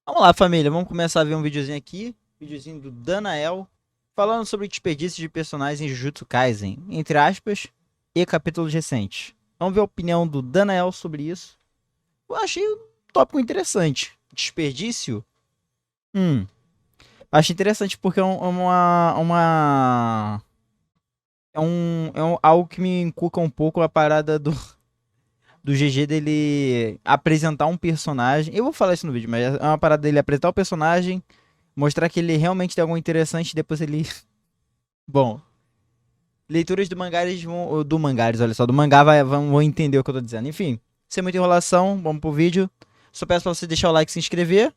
Vamos lá, família. Vamos começar a ver um videozinho aqui. Videozinho do Danael. Falando sobre desperdício de personagens em Jujutsu Kaisen. Entre aspas. E capítulos recentes. Vamos ver a opinião do Danael sobre isso. Eu achei um tópico interessante. Desperdício? Hum. Acho interessante porque algo que me encuca um pouco a parada do GG dele apresentar um personagem. Eu vou falar isso no vídeo, mas é uma parada dele apresentar o personagem, mostrar que ele realmente tem algo interessante e depois ele. Bom, leituras do mangares do mangares, olha só, do mangá vão entender o que eu tô dizendo. Enfim, sem muita enrolação, vamos pro vídeo. Só peço pra você deixar o like, se inscrever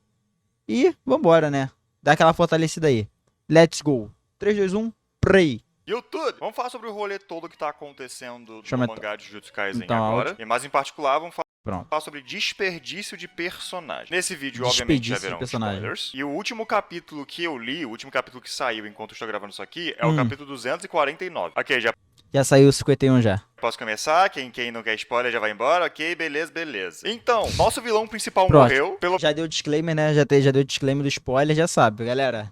e vambora, né? Dá aquela fortalecida aí. Let's go. 3, 2, 1, play. YouTube! Vamos falar sobre o rolê todo que tá acontecendo Deixa eu no aumentar mangá de Jujutsu Kaisen então agora. áudio. E mais em particular, vamos Pronto. falar sobre desperdício de personagem. Nesse vídeo, obviamente, já Desperdício de verão personagem. spoilers. E o último capítulo que eu li, o último capítulo que saiu enquanto eu estou gravando isso aqui, é o capítulo 249. Ok, já Já saiu o 51 já. posso começar? Quem não quer spoiler já vai embora? Ok, beleza, beleza. Então, nosso vilão principal Pronto. morreu. Pelo Já deu disclaimer, né? Já deu disclaimer do spoiler, já sabe, galera.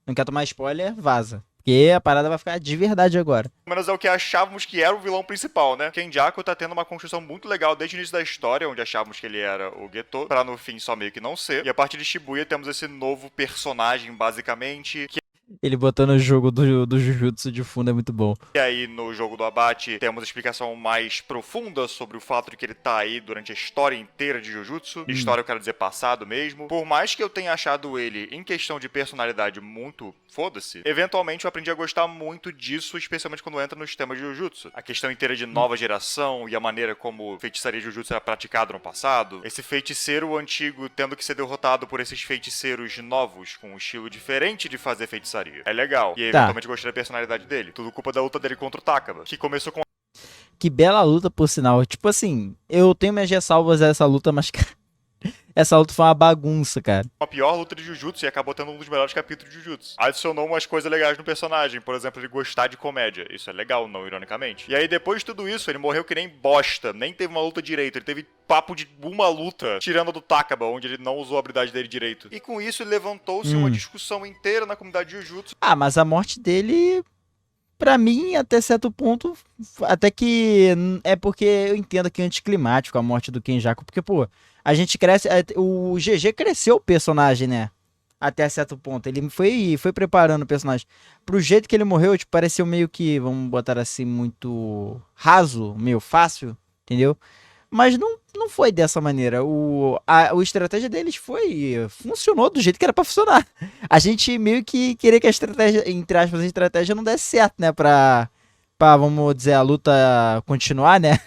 Não quer tomar spoiler? Vaza. Porque a parada vai ficar de verdade agora. menos é o que achávamos que era o vilão principal, né? Kenjaku tá tendo uma construção muito legal desde o início da história, onde achávamos que ele era o Geto, pra no fim só meio que não ser. E a partir de Shibuya temos esse novo personagem, basicamente, que Ele botando o jogo do Jujutsu de fundo é muito bom. e aí, no jogo do abate, temos a explicação mais profunda sobre o fato de que ele tá aí durante a história inteira de Jujutsu. História, eu quero dizer, passado mesmo. Por mais que eu tenha achado ele, em questão de personalidade, muito foda-se, eventualmente eu aprendi a gostar muito disso, especialmente quando entra nos temas de Jujutsu. A questão inteira de nova geração e a maneira como feitiçaria de Jujutsu era praticada no passado. Esse feiticeiro antigo tendo que ser derrotado por esses feiticeiros novos, com um estilo diferente de fazer feitiçaria. É legal. E Tá. eventualmente gostei da personalidade dele. Tudo culpa da luta dele contra o Takaba, que começou com Que bela luta, por sinal. Tipo assim, eu tenho minhas ressalvas a essa luta, mas cara, essa luta foi uma bagunça, cara. a pior luta de Jujutsu e acabou tendo um dos melhores capítulos de Jujutsu. Adicionou umas coisas legais no personagem, por exemplo, ele gostar de comédia. Isso é legal, não ironicamente. E aí, depois de tudo isso, ele morreu que nem bosta, nem teve uma luta direito. Ele teve papo de uma luta, tirando a do Takaba, onde ele não usou a habilidade dele direito. E com isso, levantou-se uma discussão inteira na comunidade de Jujutsu. Ah, mas a morte dele, pra mim, até certo ponto, até que é porque eu entendo que é anticlimático a morte do Kenjaku, porque, pô, a gente cresce, o GG cresceu o personagem, né? Até certo ponto. Ele foi preparando o personagem. Pro jeito que ele morreu, tipo, pareceu meio que, vamos botar assim, muito raso, meio fácil, entendeu? Mas não foi dessa maneira. A estratégia deles funcionou do jeito que era pra funcionar. A gente meio que queria que a estratégia, entre aspas, a estratégia não desse certo, né? Vamos dizer, a luta continuar, né?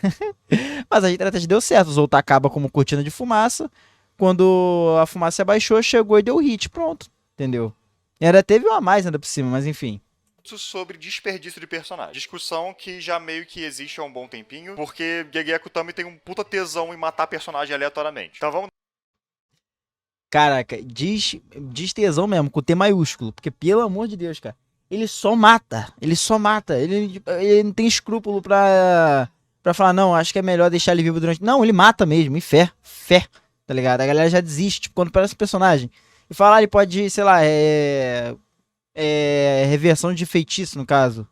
Mas a estratégia deu certo. Usou o Takaba como cortina de fumaça. Quando a fumaça abaixou, chegou e deu hit. Pronto. Entendeu? E ainda teve uma a mais ainda por cima, mas enfim. Sobre desperdício de personagem. Discussão que já meio que existe há um bom tempinho, porque Gege Akutami tem um puta tesão em matar personagem aleatoriamente. Então vamos Caraca, diz tesão mesmo, com T maiúsculo. Porque, pelo amor de Deus, cara. Ele só mata. Ele só mata. Ele não tem escrúpulo pra falar, não, acho que é melhor deixar ele vivo durante. Não, ele mata mesmo. E fé. Fé. Tá ligado? A galera já desiste, tipo, quando parece um personagem. E fala, ele pode, sei lá, reversão de feitiço, no caso.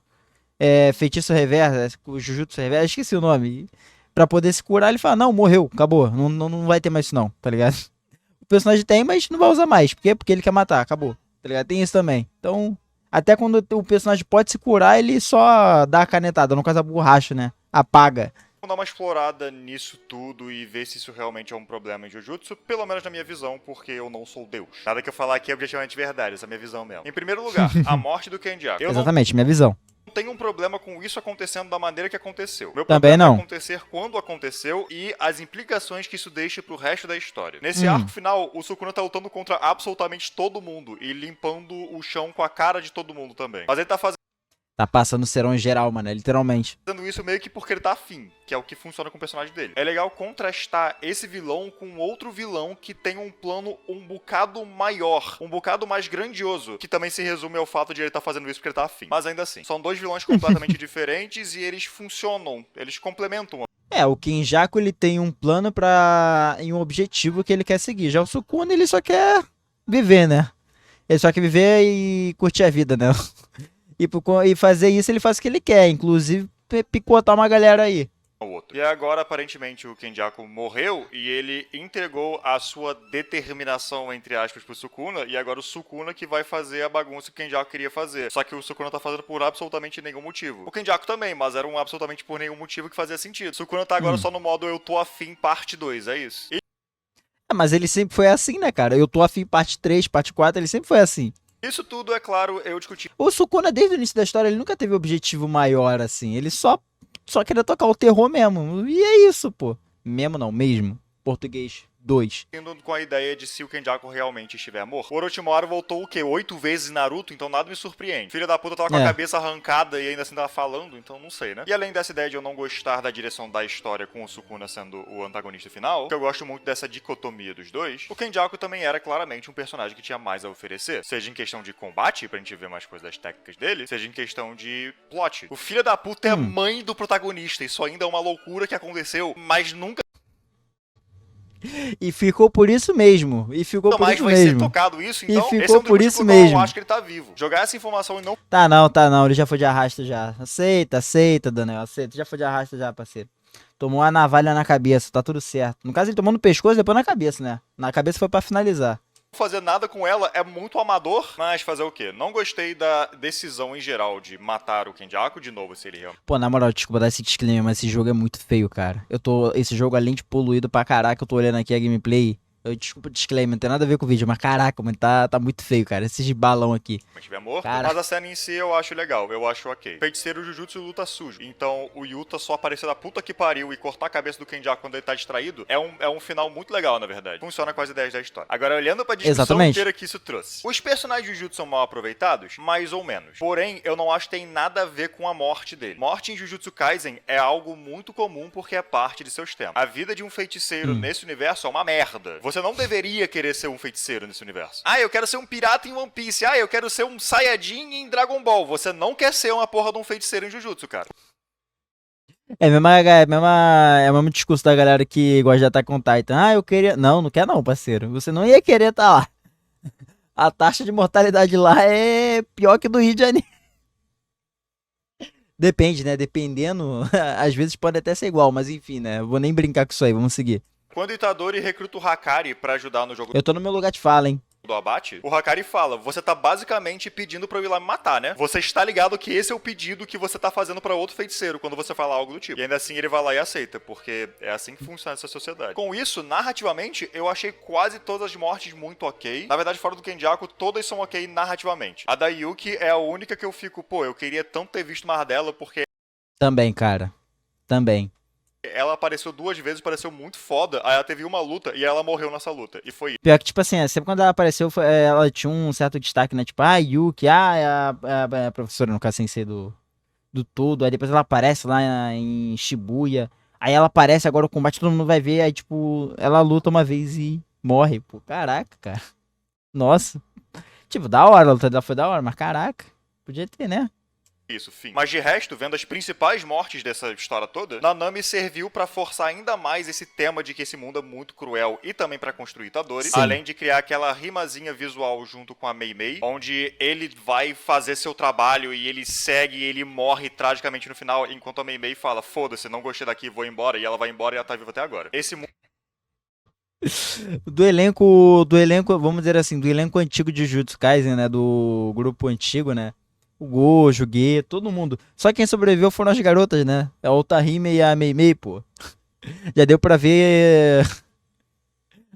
Feitiço reverso, o Jujutsu reverso, esqueci o nome. Pra poder se curar, ele fala, não, morreu, acabou. Não vai ter mais isso não, tá ligado? O personagem tem, mas não vai usar mais. Por quê? Porque ele quer matar, acabou. Tá ligado? Tem isso também. Então, até quando o personagem pode se curar, ele só dá a canetada, no caso a borracha, né? Apaga. dar uma explorada nisso tudo e ver se isso realmente é um problema em Jujutsu, pelo menos na minha visão, porque eu não sou Deus. Nada que eu falar aqui é objetivamente verdade, essa é a minha visão mesmo. Em primeiro lugar, a morte do Kenjaku. Eu não Exatamente, minha visão. tenho um problema com isso acontecendo da maneira que aconteceu. Meu Também problema é não. acontecer quando aconteceu e as implicações que isso deixa pro resto da história. Nesse arco final, o Sukuna tá lutando contra absolutamente todo mundo e limpando o chão com a cara de todo mundo também. Mas ele tá fazendo Tá passando serão em geral, mano, literalmente. isso meio que porque ele tá afim, que é o que funciona com o personagem dele. É legal contrastar esse vilão com outro vilão que tem um plano um bocado maior, um bocado mais grandioso, que também se resume ao fato de ele estar fazendo isso porque ele tá afim. Mas ainda assim, são dois vilões completamente diferentes e eles funcionam, eles complementam. O Kenjaku ele tem um plano e um objetivo que ele quer seguir. Já o Sukuna ele só quer viver, né? Ele só quer viver e curtir a vida, né? E fazer isso ele faz o que ele quer, inclusive picotar uma galera aí. O outro. E agora, aparentemente, o Kenjaku morreu e ele entregou a sua determinação, entre aspas, pro Sukuna, e agora o Sukuna que vai fazer a bagunça que o Kenjaku queria fazer. Só que o Sukuna tá fazendo por absolutamente nenhum motivo. O Kenjaku também, mas era um absolutamente por nenhum motivo que fazia sentido. O Sukuna tá agora só no modo eu tô afim parte 2, é isso. E Mas ele sempre foi assim, né, cara? Eu tô afim parte 3, parte 4, ele sempre foi assim. isso tudo, é claro, eu discuti O Sukuna, desde o início da história, ele nunca teve objetivo maior, assim. Ele só queria tocar o terror mesmo. E é isso, pô. Mesmo não, mesmo. Português 2. indo com a ideia de se o Kenjaku realmente estiver morto. O Orochimaru voltou o quê? 8 vezes em Naruto, então nada me surpreende. Filha da puta tava com a cabeça arrancada e ainda assim tava falando, então não sei, né? E além dessa ideia de eu não gostar da direção da história com o Sukuna sendo o antagonista final, que eu gosto muito dessa dicotomia dos dois, o Kenjaku também era claramente um personagem que tinha mais a oferecer. Seja em questão de combate, pra gente ver mais coisas das técnicas dele, seja em questão de plot. O filho da puta é a mãe do protagonista, isso ainda é uma loucura que aconteceu, mas nunca E ficou por isso mesmo. E ficou por mais isso vai ser mesmo. tocado isso, E então ficou esse é um dos por motivos isso pelo qual eu mesmo. acho que ele tá vivo. Jogar essa informação e não Tá não. Ele já foi de arrasta já. Aceita, Daniel. Aceita. Já foi de arrasta já, parceiro. Tomou uma navalha na cabeça, tá tudo certo. No caso, ele tomou no pescoço e depois na cabeça, né? Na cabeça foi pra finalizar. fazer nada com ela é muito amador, mas fazer o quê? Não gostei da decisão em geral de matar o Kenjaku de novo, se ele realmente... Pô, na moral, desculpa dar esse disclaimer, mas esse jogo é muito feio, cara. Esse jogo, além de poluído pra caraca, eu tô olhando aqui a gameplay. Desculpa o disclaimer, não tem nada a ver com o vídeo, mas caraca, mano, tá muito feio, cara. Esses balão aqui. tiver morto, Cara. mas a cena em si eu acho legal, eu acho ok. Feiticeiro Jujutsu luta sujo, então o Yuta só aparecer da puta que pariu e cortar a cabeça do Kenjaku quando ele tá distraído é um final muito legal, na verdade. Funciona com as ideias da história. Agora, olhando pra discussão Exatamente. inteira que isso trouxe. Os personagens de Jujutsu são mal aproveitados? Mais ou menos. Porém, eu não acho que tem nada a ver com a morte dele. Morte em Jujutsu Kaisen é algo muito comum porque é parte de seus temas. A vida de um feiticeiro nesse universo é uma merda. Você não deveria querer ser um feiticeiro nesse universo. Ah, eu quero ser um pirata em One Piece. Ah, eu quero ser um Saiyajin em Dragon Ball. Você não quer ser uma porra de um feiticeiro em Jujutsu, cara. É o mesmo discurso da galera que gosta de Attack on Titan. Ah, eu queria. Não quer não, parceiro. Você não ia querer estar lá. A taxa de mortalidade lá é pior que do Rio de Janeiro. Depende, né? Dependendo, às vezes pode até ser igual, mas enfim, né? Eu vou nem brincar com isso aí, vamos seguir. Quando o Itadori recruta o Hakari pra ajudar no jogo Eu tô no meu lugar de fala, hein? do abate, o Hakari fala, você tá basicamente pedindo pra eu ir lá me matar, né? Você está ligado que esse é o pedido que você tá fazendo pra outro feiticeiro quando você fala algo do tipo. E ainda assim ele vai lá e aceita, porque é assim que funciona essa sociedade. Com isso, narrativamente, eu achei quase todas as mortes muito ok. Na verdade, fora do Kenjaku, todas são ok narrativamente. A da Yuki é a única que eu fico, pô, eu queria tanto ter visto mais dela, porque Também, cara. Também. ela apareceu 2 vezes, pareceu muito foda. Aí ela teve uma luta e ela morreu nessa luta. E foi isso. Pior que, tipo assim, sempre quando ela apareceu, ela tinha um certo destaque, né? Tipo, Yuki, é a professora, no caso, sensei do tudo. Aí depois ela aparece lá em Shibuya. Aí ela aparece, agora o combate todo mundo vai ver. Aí, tipo, ela luta uma vez e morre. Pô, caraca, cara. Nossa. Tipo, da hora, a luta dela foi da hora, mas caraca. Podia ter, né? Isso, fim. Mas de resto, vendo as principais mortes dessa história toda, Nanami serviu pra forçar ainda mais esse tema de que esse mundo é muito cruel e também pra construir Itadori, Sim. além de criar aquela rimazinha visual junto com a Mei Mei, onde ele vai fazer seu trabalho e ele segue e ele morre tragicamente no final, enquanto a Mei Mei fala, foda-se, não gostei daqui, vou embora, e ela vai embora e ela tá viva até agora. Esse mundo Do elenco, vamos dizer assim, do elenco antigo de Jujutsu Kaisen, né? Do grupo antigo, né? O Gojo, o Ge, todo mundo. Só quem sobreviveu foram as garotas, né? É o Otahime e a Meimei, pô. Já deu pra ver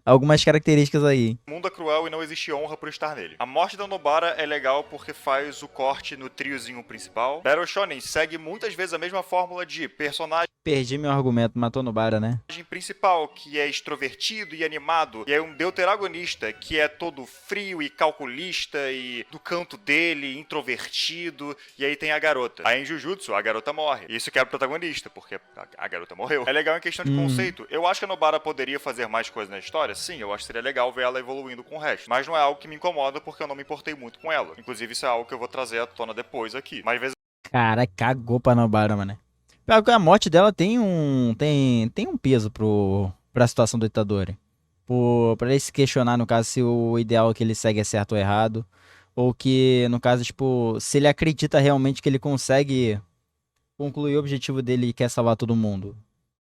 algumas características aí. O mundo é cruel e não existe honra por estar nele. A morte da Nobara é legal porque faz o corte no triozinho principal. Battle Shonen segue muitas vezes a mesma fórmula de personagem Perdi meu argumento, matou Nobara, né? principal, que é extrovertido e animado, e aí um deuteragonista, que é todo frio e calculista e do canto dele, introvertido, e aí tem a garota. Aí em Jujutsu, a garota morre. Isso quebra o protagonista, porque a garota morreu. É legal em questão de conceito. Eu acho que a Nobara poderia fazer mais coisas na história, sim, eu acho que seria legal ver ela evoluindo com o resto. Mas não é algo que me incomoda, porque eu não me importei muito com ela. Inclusive, isso é algo que eu vou trazer à tona depois aqui. Mas às vezes Cara, cagou pra Nobara, mano. Pior que a morte dela tem um peso pra situação do Itadori. Pra ele se questionar, no caso, se o ideal que ele segue é certo ou errado. Ou que, no caso, tipo, se ele acredita realmente que ele consegue concluir o objetivo dele e quer salvar todo mundo.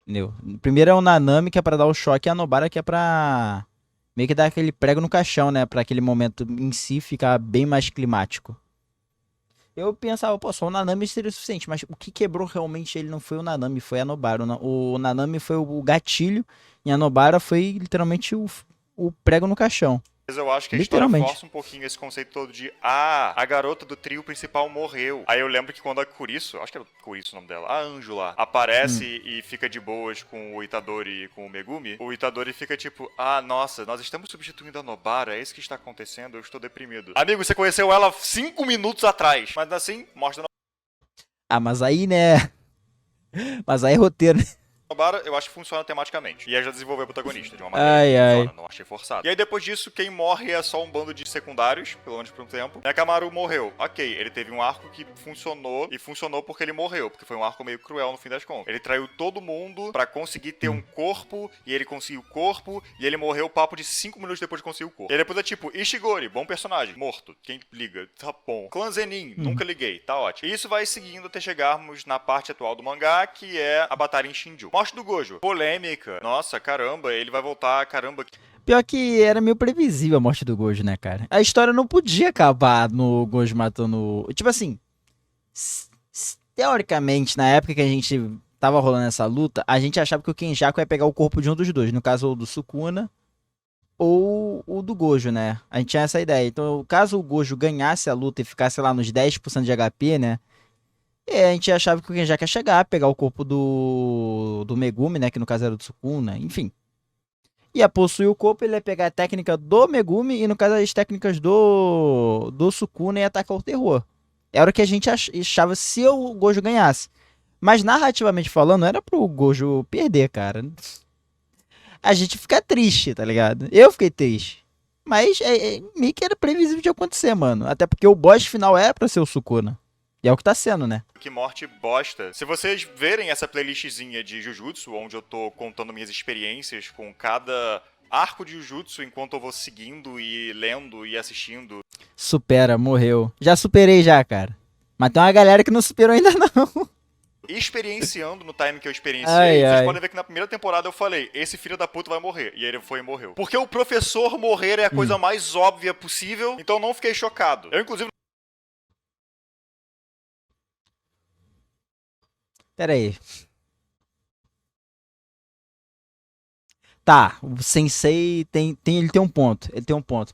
Entendeu? Primeiro é o Nanami, que é pra dar o choque, e a Nobara, que é pra meio que dar aquele prego no caixão, né? Pra aquele momento em si ficar bem mais climático. Eu pensava, pô, só o Nanami seria o suficiente, mas o que quebrou realmente ele não foi o Nanami, foi a Nobara. O Nanami foi o gatilho e a Nobara foi literalmente o prego no caixão. Mas eu acho que a história Literalmente. força um pouquinho esse conceito todo de a garota do trio principal morreu. Aí eu lembro que quando a Kurisu, acho que era Kurisu o nome dela, a Anjo lá, aparece e fica de boas com o Itadori e com o Megumi, o Itadori fica tipo, ah, nossa, nós estamos substituindo a Nobara, é isso que está acontecendo, eu estou deprimido. Amigo, você conheceu ela 5 minutos atrás, mas assim, mostra Ah, mas aí, né? Mas aí é roteiro, né? Nobara, eu acho que funciona tematicamente. E aí já desenvolveu o protagonista de uma maneira Ai, que ai. funciona, não achei forçado. E aí depois disso, quem morre é só um bando de secundários, pelo menos por um tempo. Nekamaru morreu. Ok, ele teve um arco que funcionou, e funcionou porque ele morreu, porque foi um arco meio cruel no fim das contas. Ele traiu todo mundo pra conseguir ter um corpo, e ele conseguiu o corpo, e ele morreu papo de 5 minutos depois de conseguir o corpo. E aí depois é tipo, Ishigori, bom personagem, morto. Quem liga? Tá bom. Clã Zenin, nunca liguei, tá ótimo. E isso vai seguindo até chegarmos na parte atual do mangá, que é a batalha em Shinju. Morte do Gojo. Polêmica. Nossa, caramba, ele vai voltar, caramba. Pior que era meio previsível a morte do Gojo, né, cara? A história não podia acabar no Gojo matando. Tipo assim, teoricamente, na época que a gente tava rolando essa luta, a gente achava que o Kenjaku ia pegar o corpo de um dos dois. No caso, o do Sukuna ou o do Gojo, né? A gente tinha essa ideia. Então, caso o Gojo ganhasse a luta e ficasse lá nos 10% de HP, né? A gente achava que o Kenjaku ia chegar, pegar o corpo do Megumi, né? Que no caso era do Sukuna, enfim. Ia possuir o corpo, ele ia pegar a técnica do Megumi e, no caso, as técnicas do Sukuna e atacar o terror. Era o que a gente achava se o Gojo ganhasse. Mas, narrativamente falando, não era pro Gojo perder, cara. A gente fica triste, tá ligado? Eu fiquei triste. Mas meio que era previsível de acontecer, mano. Até porque o boss final era pra ser o Sukuna. E é o que tá sendo, né? Que morte bosta. Se vocês verem essa playlistzinha de Jujutsu, onde eu tô contando minhas experiências com cada arco de Jujutsu enquanto eu vou seguindo e lendo e assistindo. Supera, morreu. Já superei já, cara. Mas tem uma galera que não superou ainda não. Experienciando no time que eu experienciei, Ai, vocês ai. podem ver que na primeira temporada eu falei, esse filho da puta vai morrer. E ele foi e morreu. Porque o professor morrer é a coisa mais óbvia possível, então eu não fiquei chocado. Eu, inclusive, Pera aí. Tá, o Sensei ele tem um ponto. Ele tem um ponto.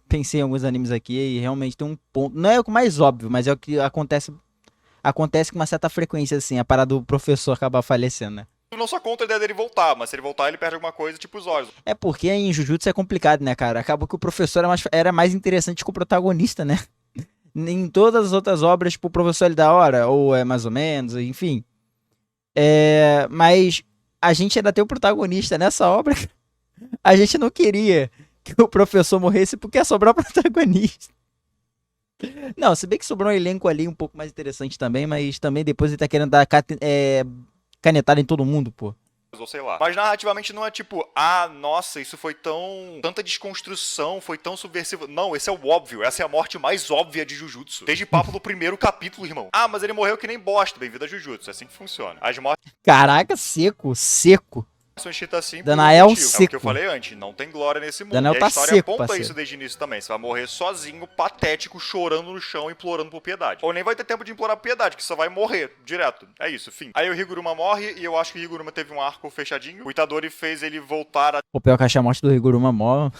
Pensei em alguns animes aqui e realmente tem um ponto. Não é o mais óbvio, mas é o que acontece com uma certa frequência, assim, a parada do professor acabar falecendo, né? não sou contra a ideia dele voltar, mas se ele voltar, ele perde alguma coisa, tipo os olhos. É porque em Jujutsu é complicado, né, cara? Acabou que o professor era mais interessante que o protagonista, né? Em todas as outras obras, tipo, o professor ele da hora, ou é mais ou menos, enfim. Mas a gente ainda tem o protagonista nessa obra. A gente não queria que o professor morresse porque ia sobrar o protagonista. Não, se bem que sobrou um elenco ali um pouco mais interessante também, mas também depois ele tá querendo dar canetada em todo mundo, pô. Ou sei lá. Mas narrativamente não é tipo, ah, nossa, isso foi tanta desconstrução, foi tão subversivo. Não, esse é o óbvio, essa é a morte mais óbvia de Jujutsu. Desde papo do primeiro capítulo, irmão. Ah, mas ele morreu que nem bosta, bem-vindo a Jujutsu, é assim que funciona. As mortes Caraca, seco. são escritas assim por Danael um motivo. É o seco. que eu falei antes, não tem glória nesse mundo. Danael e a tá história seco, aponta parceiro. isso desde o início também. Você vai morrer sozinho, patético, chorando no chão, implorando por piedade. Ou nem vai ter tempo de implorar por piedade, que só vai morrer direto. É isso, fim. Aí o Higuruma morre e eu acho que o Higuruma teve um arco fechadinho. O Itadori fez ele voltar a... O pior que eu achei a morte do Higuruma mó.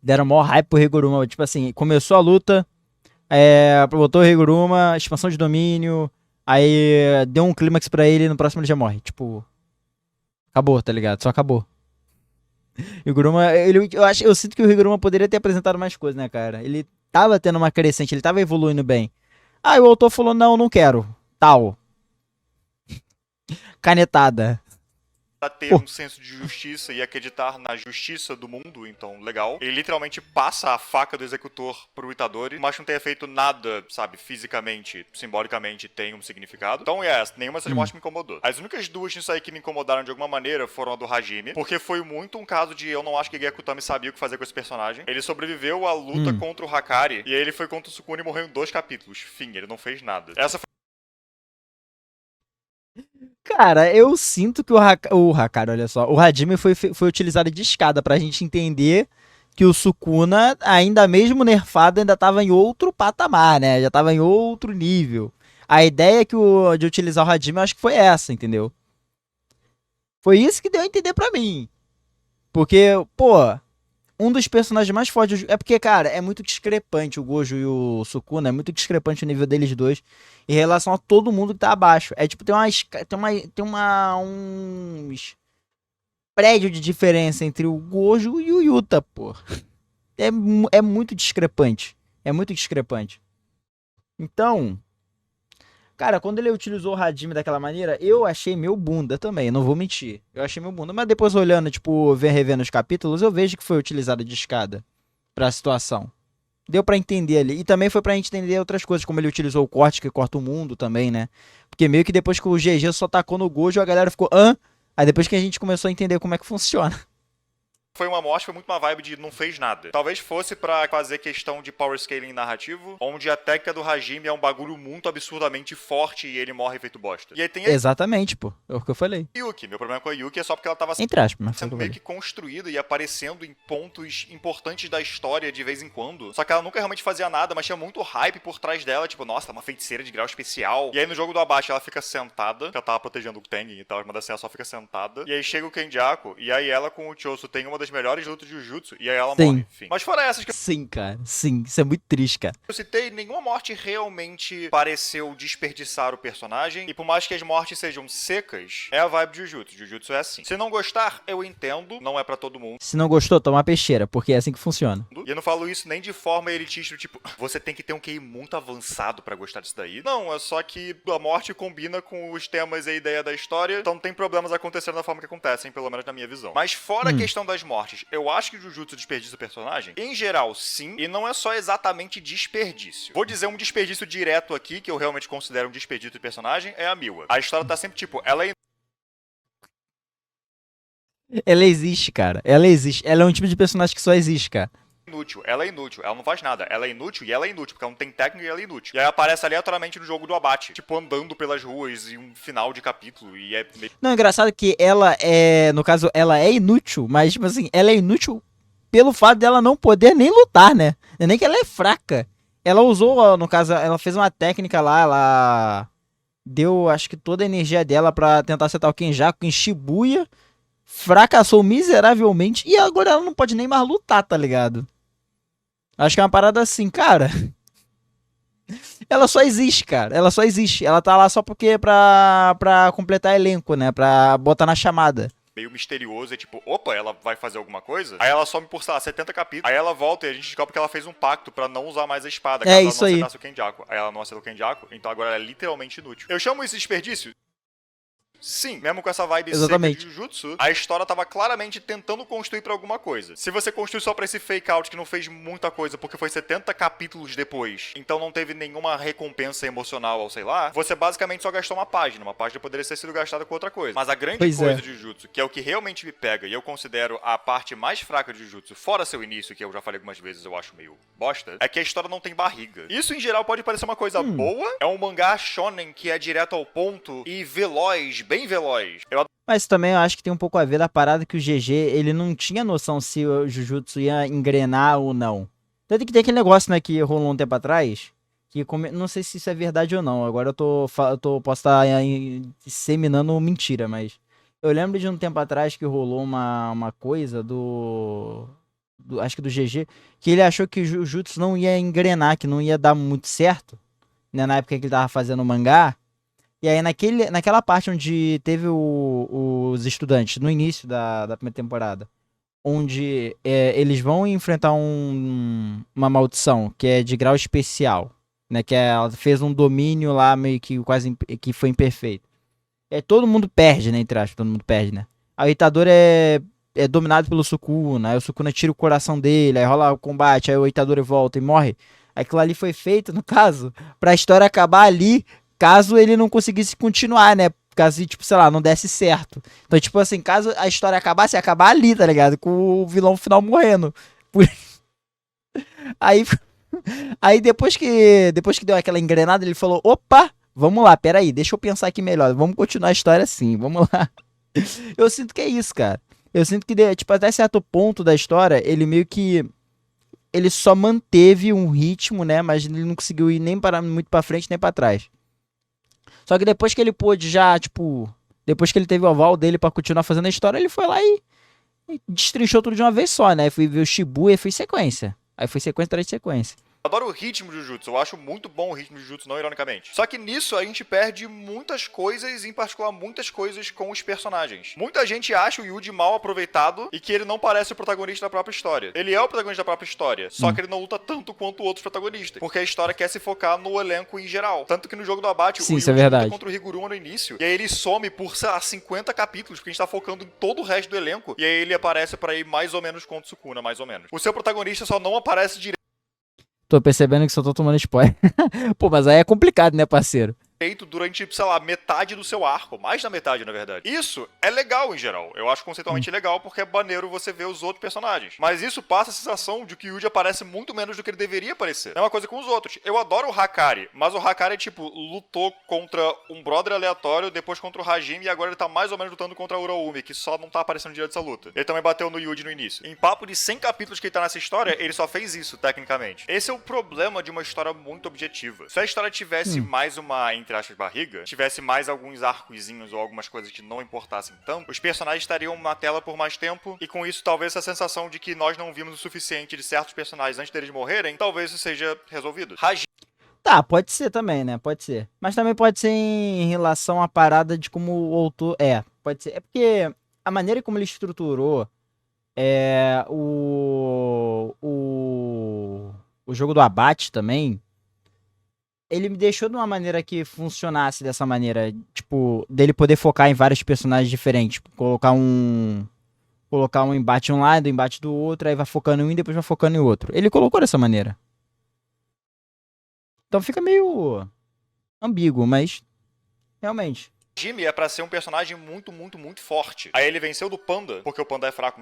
Deram mó hype pro Higuruma. Tipo assim, começou a luta, botou o Higuruma, expansão de domínio, aí deu um clímax pra ele e no próximo ele já morre. Tipo, acabou, tá ligado? Só acabou. Higuruma, eu sinto que o Higuruma poderia ter apresentado mais coisas, né, cara? Ele tava tendo uma crescente, ele tava evoluindo bem. Aí o autor falou, não quero. Tal. Canetada. ter um senso de justiça e acreditar na justiça do mundo, então legal. Ele literalmente passa a faca do executor pro Itadori, mas não tenha feito nada, sabe, fisicamente, simbolicamente tem um significado. Então, nenhuma dessas mortes me incomodou. As únicas duas nisso aí que me incomodaram de alguma maneira foram a do Hajime, porque foi muito um caso de eu não acho que Gekutami sabia o que fazer com esse personagem. Ele sobreviveu à luta contra o Hakari, e aí ele foi contra o Sukuna e morreu em 2 capítulos. Fim, ele não fez nada. Essa foi Cara, eu sinto que o Hakari, olha só, o Hajime foi utilizado de escada pra gente entender que o Sukuna, ainda mesmo nerfado, ainda tava em outro patamar, né? Já tava em outro nível. A ideia de utilizar o Hajime, eu acho que foi essa, entendeu? Foi isso que deu a entender pra mim. Porque, pô, um dos personagens mais fortes. É porque, cara, é muito discrepante o Gojo e o Sukuna. É muito discrepante o nível deles dois em relação a todo mundo que tá abaixo. É tipo, uns prédios de diferença entre o Gojo e o Yuta, pô. É muito discrepante. É muito discrepante. Então, cara, quando ele utilizou o Hajime daquela maneira, eu achei meio bunda também, não vou mentir. Eu achei meio bunda, mas depois olhando, tipo, revendo os capítulos, eu vejo que foi utilizado de escada pra situação. Deu pra entender ali. E também foi pra gente entender outras coisas, como ele utilizou o corte, que corta o mundo também, né? Porque meio que depois que o GG só tacou no Gojo, a galera ficou, hã? Aí depois que a gente começou a entender como é que funciona. foi uma morte, foi muito uma vibe de não fez nada. Talvez fosse pra fazer questão de power scaling narrativo, onde a técnica do Hajime é um bagulho muito absurdamente forte e ele morre feito bosta. E aí tem a Exatamente, pô. É o que eu falei. Yuki. Meu problema com a Yuki é só porque ela tava Entre aspas, mas foi o sendo que eu meio falei. que construída e aparecendo em pontos importantes da história de vez em quando. Só que ela nunca realmente fazia nada, mas tinha muito hype por trás dela, tipo, nossa, uma feiticeira de grau especial. E aí no jogo do Abaixo ela fica sentada, que ela tava protegendo o Tengen e tal, mas assim ela só fica sentada. E aí chega o Kenjaku, e aí ela com o Choso tem uma das melhores lutas de Jujutsu, e aí ela Sim. morre. Enfim. Mas fora essas que Sim, cara. Sim. Isso é muito triste, cara. eu citei, nenhuma morte realmente pareceu desperdiçar o personagem. E por mais que as mortes sejam secas, é a vibe de Jujutsu. Jujutsu é assim. Se não gostar, eu entendo, não é pra todo mundo. Se não gostou, toma uma peixeira, porque é assim que funciona. E eu não falo isso nem de forma elitista, tipo, você tem que ter um QI muito avançado pra gostar disso daí. Não, é só que a morte combina com os temas e a ideia da história, então não tem problemas acontecendo da forma que acontecem, pelo menos na minha visão. Mas fora a questão das mortes, eu acho que Jujutsu desperdiça o personagem? Em geral, sim, e não é só exatamente desperdício. Vou dizer um desperdício direto aqui, que eu realmente considero um desperdício de personagem, é a Miwa. A história tá sempre tipo, ela é Ela existe, cara. Ela existe. Ela é um tipo de personagem que só existe, cara. inútil, ela não faz nada, ela é inútil e ela é inútil, porque ela não tem técnica e ela é inútil. E aí aparece aleatoriamente no jogo do abate, tipo, andando pelas ruas e um final de capítulo, e é meio... Não, é engraçado que ela é, no caso, ela é inútil, mas, tipo assim, ela é inútil pelo fato dela não poder nem lutar, né? Não é nem que ela é fraca. Ela usou, no caso, ela fez uma técnica lá, ela deu, acho que toda a energia dela pra tentar acertar o Kenjaku em Shibuya, fracassou miseravelmente e agora ela não pode nem mais lutar, tá ligado? Acho que é uma parada assim, cara. Ela só existe, cara. Ela só existe. Ela tá lá só porque pra completar elenco, né? Pra botar na chamada. meio misterioso, é tipo, opa, ela vai fazer alguma coisa? Aí ela some por, sei lá, 70 capítulos. Aí ela volta e a gente descobre que ela fez um pacto pra não usar mais a espada, caso ela isso não aí. acertasse o Kenjaku. Aí ela não acertou o Kenjaku, então agora ela é literalmente inútil. Eu chamo isso de desperdício? Sim, mesmo com essa vibe Exatamente. seca de Jujutsu, a história tava claramente tentando construir pra alguma coisa. Se você construiu só pra esse fake out que não fez muita coisa porque foi 70 capítulos depois, então não teve nenhuma recompensa emocional ou sei lá, você basicamente só gastou uma página. Uma página poderia ter sido gastada com outra coisa. Mas a grande Pois coisa é. de Jujutsu, que é o que realmente me pega e eu considero a parte mais fraca de Jujutsu, fora seu início, que eu já falei algumas vezes, eu acho meio bosta, é que a história não tem barriga. Isso em geral pode parecer uma coisa boa, é um mangá shonen que é direto ao ponto e veloz, bem veloz. Eu Mas também eu acho que tem um pouco a ver da parada que o GG, ele não tinha noção se o Jujutsu ia engrenar ou não. Tanto que tem aquele negócio, né, que rolou um tempo atrás, que não sei se isso é verdade ou não, agora posso estar disseminando mentira, mas eu lembro de um tempo atrás que rolou uma coisa acho que do GG, que ele achou que o Jujutsu não ia engrenar, que não ia dar muito certo, né, na época que ele tava fazendo o mangá. E aí, naquela parte onde teve os estudantes, no início da primeira temporada, onde eles vão enfrentar uma maldição, que é de grau especial, né? Que ela fez um domínio lá meio que quase que foi imperfeito. E aí todo mundo perde, né? Entre aspas, todo mundo perde, né? Aí o Itadori é dominado pelo Sukuna, aí o Sukuna tira o coração dele, aí rola o combate, aí o Itadori volta e morre. Aquilo ali foi feito, no caso, pra história acabar ali, caso ele não conseguisse continuar, né? Caso, tipo, sei lá, não desse certo. Então, tipo assim, caso a história acabasse, ia acabar ali, tá ligado? Com o vilão final morrendo. Por- Aí, aí depois que deu aquela engrenada, ele falou: opa, vamos lá, peraí, deixa eu pensar aqui melhor. Vamos continuar a história assim, vamos lá. Eu sinto que é isso, cara. Eu sinto que, tipo, até certo ponto da história, ele meio que. Ele só manteve um ritmo, né? Mas ele não conseguiu ir nem para muito pra frente nem pra trás. Só que depois que ele pôde já, tipo. Depois que ele teve o aval dele pra continuar fazendo a história, ele foi lá e destrinchou tudo de uma vez só, né? Fui ver o Shibuya e fez sequência. Aí foi sequência atrás de sequência. Adoro o ritmo de Jujutsu, eu acho muito bom o ritmo de Jujutsu, não ironicamente. Só que nisso a gente perde muitas coisas, em particular muitas coisas com os personagens. Muita gente acha o Yuji mal aproveitado e que ele não parece o protagonista da própria história. Ele é o protagonista da própria história, só que ele não luta tanto quanto outros protagonistas, porque a história quer se focar no elenco em geral. Tanto que no jogo do Abate, Sim, o isso é Yuji luta verdade. contra o Higuruma no início, e aí ele some por, sei lá, 50 capítulos, porque a gente tá focando em todo o resto do elenco, e aí ele aparece pra ir mais ou menos contra o Sukuna, mais ou menos. O seu protagonista só não aparece direito Tô percebendo que só tô tomando spoiler. Pô, mas aí é complicado, né, parceiro? durante, sei lá, metade do seu arco. Mais da metade, na verdade. Isso é legal em geral. Eu acho conceitualmente legal porque é maneiro você ver os outros personagens. Mas isso passa a sensação de que o Yuji aparece muito menos do que ele deveria aparecer. É uma coisa com os outros. Eu adoro o Hakari, mas o Hakari, tipo, lutou contra um brother aleatório, depois contra o Hajime e agora ele tá mais ou menos lutando contra a Uroumi, que só não tá aparecendo direto dessa luta. Ele também bateu no Yuji no início. Em papo de 100 capítulos que ele tá nessa história, ele só fez isso, tecnicamente. Esse é o problema de uma história muito objetiva. Se a história tivesse mais uma, entre aspas, barriga, tivesse mais alguns arcozinhos ou algumas coisas que não importassem tanto, os personagens estariam na tela por mais tempo e com isso talvez essa sensação de que nós não vimos o suficiente de certos personagens antes deles morrerem, talvez isso seja resolvido. Tá, pode ser também, né? Pode ser. Mas também pode ser em relação à parada de como o autor. É, pode ser. É porque a maneira como ele estruturou o jogo do abate também. Ele me deixou de uma maneira que funcionasse dessa maneira. Tipo, dele poder focar em vários personagens diferentes. Tipo, colocar um embate um lado, um embate do outro, aí vai focando em um e depois vai focando em outro. Ele colocou dessa maneira. Então fica meio ambíguo, mas realmente. Jimmy é pra ser um personagem muito, muito, muito forte. Aí ele venceu do Panda, porque o Panda é fraco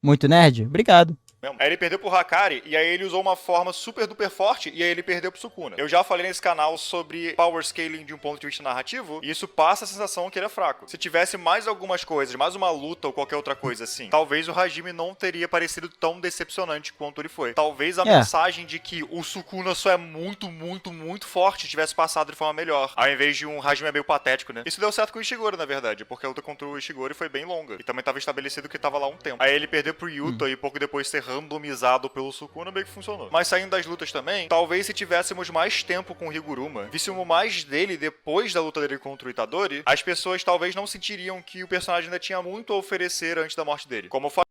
Muito nerd? Obrigado. mesmo. Aí ele perdeu pro Hakari, e aí ele usou uma forma super duper forte, e aí ele perdeu pro Sukuna. Eu já falei nesse canal sobre power scaling de um ponto de vista narrativo, e isso passa a sensação que ele é fraco. Se tivesse mais algumas coisas, mais uma luta ou qualquer outra coisa assim, talvez o Hajime não teria parecido tão decepcionante quanto ele foi. Talvez a mensagem de que o Sukuna só é muito, muito, muito forte tivesse passado de forma melhor, ao invés de um Hajime meio patético, né? Isso deu certo com o Ishiguro, na verdade, porque a luta contra o Ishiguro foi bem longa, e também estava estabelecido que tava lá um tempo. Aí ele perdeu pro Yuta, e pouco depois ser randomizado pelo Sukuna, meio que funcionou. Mas saindo das lutas também, talvez se tivéssemos mais tempo com o Higuruma, víssemos mais dele depois da luta dele contra o Itadori, as pessoas talvez não sentiriam que o personagem ainda tinha muito a oferecer antes da morte dele. Como eu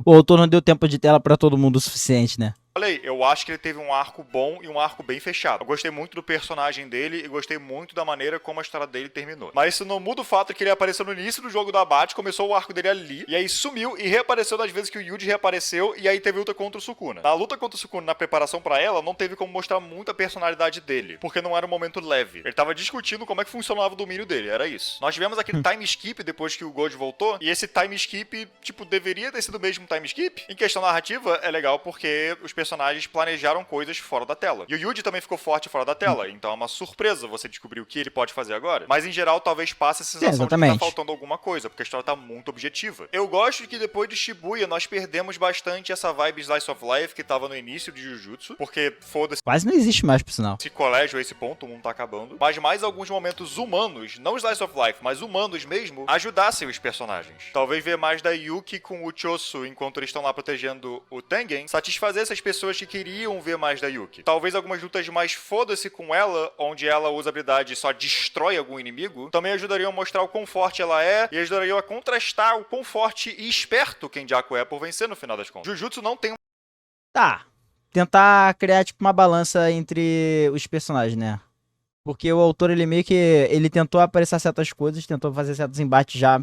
O autor não deu tempo de tela pra todo mundo o suficiente, né? falei, eu acho que ele teve um arco bom e um arco bem fechado. Eu gostei muito do personagem dele e gostei muito da maneira como a história dele terminou. Mas isso não muda o fato que ele apareceu no início do jogo do abate, começou o arco dele ali, e aí sumiu e reapareceu das vezes que o Yuji reapareceu, e aí teve luta contra o Sukuna. Na luta contra o Sukuna, na preparação pra ela, não teve como mostrar muita personalidade dele, porque não era um momento leve. Ele tava discutindo como é que funcionava o domínio dele, era isso. Nós tivemos aquele time skip depois que o Gojo voltou, e esse time skip, tipo, deveria ter sido o mesmo time skip. Em questão narrativa, é legal porque os personagens planejaram coisas fora da tela. E o Yuji também ficou forte fora da tela, então é uma surpresa você descobrir o que ele pode fazer agora. Mas em geral, talvez passe a sensação de que tá faltando alguma coisa, porque a história tá muito objetiva. Eu gosto que depois de Shibuya, nós perdemos bastante essa vibe Slice of Life que tava no início de Jujutsu, porque foda-se. Quase não existe mais, por sinal. Esse colégio, esse ponto, o mundo tá acabando. Mas mais alguns momentos humanos, não Slice of Life, mas humanos mesmo, ajudassem os personagens. Talvez ver mais da Yuki com o Chosu enquanto eles estão lá protegendo o Tengen, satisfazer essas pessoas que queriam ver mais da Yuki. Talvez algumas lutas mais foda-se com ela, onde ela usa habilidade e só destrói algum inimigo, também ajudariam a mostrar o quão forte ela é e ajudariam a contrastar o quão forte e esperto Kenjaku é por vencer no final das contas. Jujutsu não tem Tá. Tentar criar, tipo, uma balança entre os personagens, né? Porque o autor, ele meio que... Ele tentou apressar certas coisas, tentou fazer certos embates já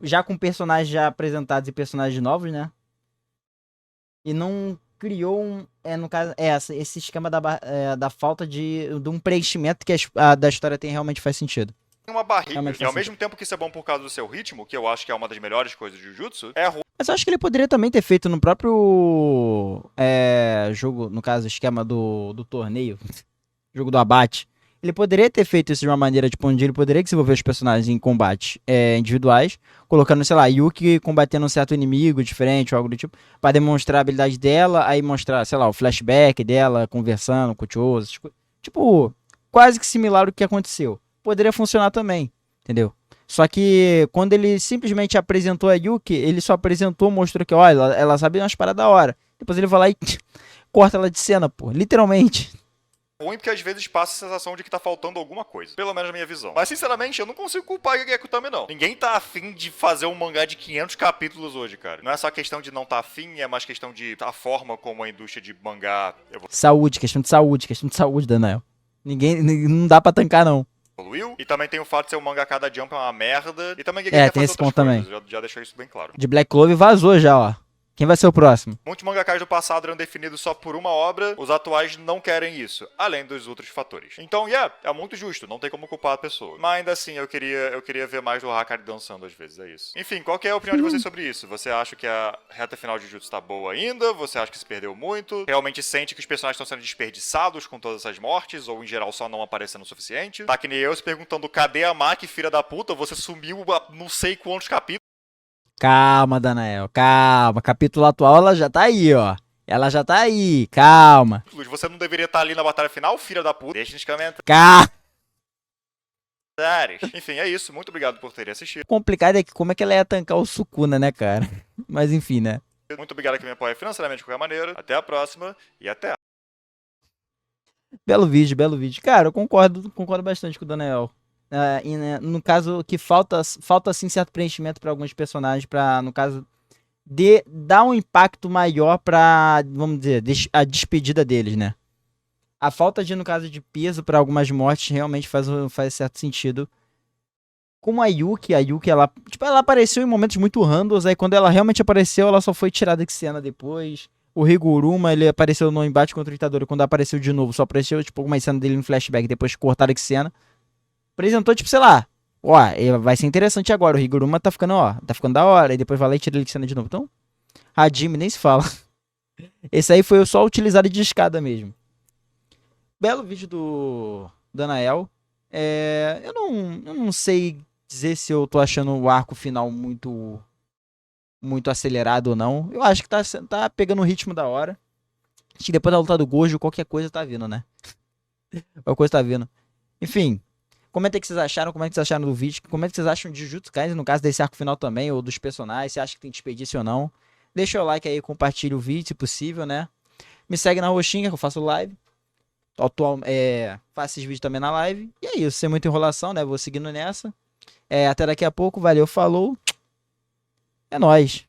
já com personagens já apresentados e personagens novos, né? E não criou no caso, esse esquema da falta de um preenchimento que da história tem realmente faz sentido. Tem uma barriga. Realmente E faz ao mesmo tempo que isso é bom por causa do seu ritmo, que eu acho que é uma das melhores coisas de Jujutsu, é ruim Mas eu acho que ele poderia também ter feito no próprio jogo, no caso, esquema do torneio, jogo do abate. Ele poderia ter feito isso de uma maneira, tipo, onde ele poderia desenvolver os personagens em combate individuais, colocando, sei lá, Yuki combatendo um certo inimigo diferente ou algo do tipo, pra demonstrar a habilidade dela, aí mostrar, sei lá, o flashback dela conversando com o Choso, tipo, quase que similar ao que aconteceu. Poderia funcionar também, entendeu? Só que quando ele simplesmente apresentou a Yuki, ele só apresentou, mostrou que, olha, ela sabe umas paradas da hora. Depois ele vai lá e corta ela de cena, pô, literalmente. porque às vezes passa a sensação de que tá faltando alguma coisa. Pelo menos na minha visão. Mas sinceramente, eu não consigo culpar o Gekko também, não. Ninguém tá afim de fazer um mangá de 500 capítulos hoje, cara. Não é só questão de não tá afim, é mais questão de a forma como a indústria de mangá Saúde, questão de saúde, Daniel. Não dá pra tancar, não. evoluiu. E também tem o fato de ser um mangá cada jump é uma merda. E também É, quer tem fazer esse outras ponto coisas. também. Já deixou isso bem claro. De Black Clover vazou já, ó. Quem vai ser o próximo? Muitos mangakás do passado eram definidos só por uma obra, os atuais não querem isso, além dos outros fatores. Então, é muito justo, não tem como culpar a pessoa. Mas ainda assim, eu queria ver mais do Hakari dançando às vezes, é isso. Enfim, qual que é a opinião de vocês sobre isso? Você acha que a reta final de Jujutsu tá boa ainda? Você acha que se perdeu muito? Realmente sente que os personagens estão sendo desperdiçados com todas essas mortes? Ou em geral só não aparecendo o suficiente? Tá que nem eu se perguntando, cadê a Maki, filha da puta? Você sumiu há não sei quantos capítulos. Calma, Danael, calma. Capítulo atual, ela já tá aí, ó. Ela já tá aí, calma. Você não deveria estar ali na batalha final, filha da puta? Deixa nos comentários. Calma. Enfim, é isso. Muito obrigado por terem assistido. O complicado é que como é que ela ia tancar o Sukuna, né, cara? Mas enfim, né? Muito obrigado que me apoia financeiramente de qualquer maneira. Até a próxima e até. Belo vídeo, belo vídeo. Cara, eu concordo bastante com o Daniel. E, né, no caso, que falta assim certo preenchimento para alguns personagens, para no caso, dar um impacto maior pra, vamos dizer, a despedida deles, né? A falta de, no caso de peso para algumas mortes, realmente faz certo sentido. Como a Yuki, ela apareceu em momentos muito randoms, aí quando ela realmente apareceu, ela só foi tirada de cena depois. O Higuruma, ele apareceu no embate contra o Itadori, quando apareceu de novo, só apareceu, tipo, uma cena dele no flashback, depois cortada de cena. Apresentou, tipo, sei lá, ó, vai ser interessante agora, o Higuruma tá ficando da hora, e depois vai lá e tira ele de cena de novo. Então, Hajime nem se fala. Esse aí foi só utilizado de escada mesmo. Belo vídeo do Danael. Eu não sei dizer se eu tô achando o arco final muito acelerado ou não. Eu acho que tá pegando o ritmo da hora. Acho que depois da luta do Gojo, qualquer coisa tá vindo, né? Qualquer coisa tá vindo. Enfim, comenta aí o que vocês acharam, como é que vocês acharam do vídeo, como é que vocês acham de Jujutsu Kaisen, no caso desse arco final também, ou dos personagens, se acha que tem desperdício ou não. Deixa o like aí, compartilha o vídeo, se possível, né? Me segue na roxinha, que eu faço live. Faço esses vídeos também na live. E é isso, sem muita enrolação, né? Vou seguindo nessa. Até daqui a pouco, valeu, falou. É nóis.